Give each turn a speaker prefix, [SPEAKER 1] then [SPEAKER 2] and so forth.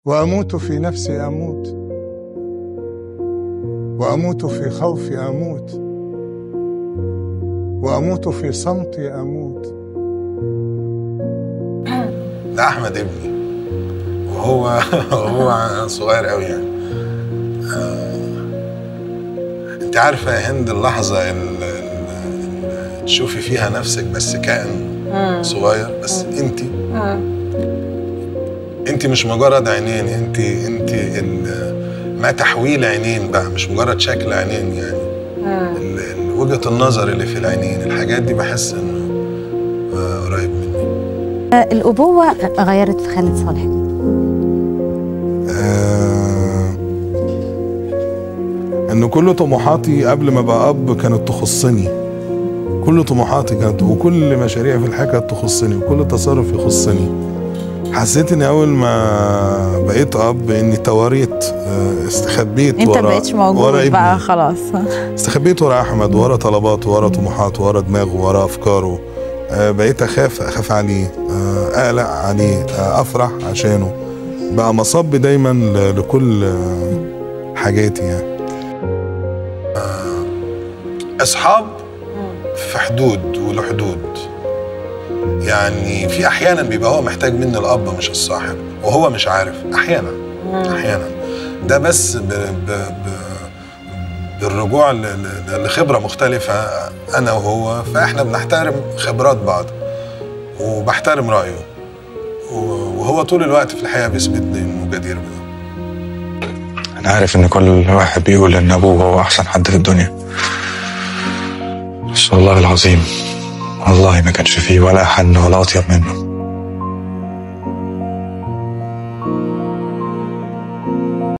[SPEAKER 1] وأموت في نفسي أموت، وأموت في خوفي أموت، وأموت في صمتي أموت.
[SPEAKER 2] ده أحمد ابني وهو صغير قوي يعني. انت عارفة يا هند اللحظة اللي تشوفي فيها نفسك بس كائن صغير، بس انت مش مجرد عينين، انت ما تحويل عينين بقى، مش مجرد شكل عينين يعني. وجهة النظر اللي في العينين، الحاجات دي بحس انه قريب مني.
[SPEAKER 3] الأبوة غيرت في خالد صالح.
[SPEAKER 4] إن كل طموحاتي قبل ما بقى أب كانت تخصني، كل طموحاتي كانت وكل مشاريعي في الحياة كانت تخصني وكل تصرف يخصني. حسيت إني أول ما بقيت أب إني تواريت، استخبيت
[SPEAKER 3] أنت بقيتش موجود بقى خلاص.
[SPEAKER 4] استخبيت ورا أحمد، ورا طلباته، ورا طموحاته، ورا دماغه، ورا أفكاره. بقيت أخاف عليه، أقلق عليه، أفرح عشانه. بقى مصب دايما لكل حاجاتي يعني.
[SPEAKER 2] أصحاب في حدود ولحدود يعني. في أحيانا بيبقى هو محتاج مني الأب مش الصاحب، وهو مش عارف. أحيانا ده بس بالرجوع لخبرة مختلفة أنا وهو، فإحنا بنحترم خبرات بعض وبحترم رأيه، وهو طول الوقت في الحياة بيثبت لي إنه جدير بده.
[SPEAKER 5] أنا عارف إن كل واحد بيقول إن أبوه هو أحسن حد في الدنيا، بس والله العظيم والله ما كانش فيه ولا حن ولا أطيب منه.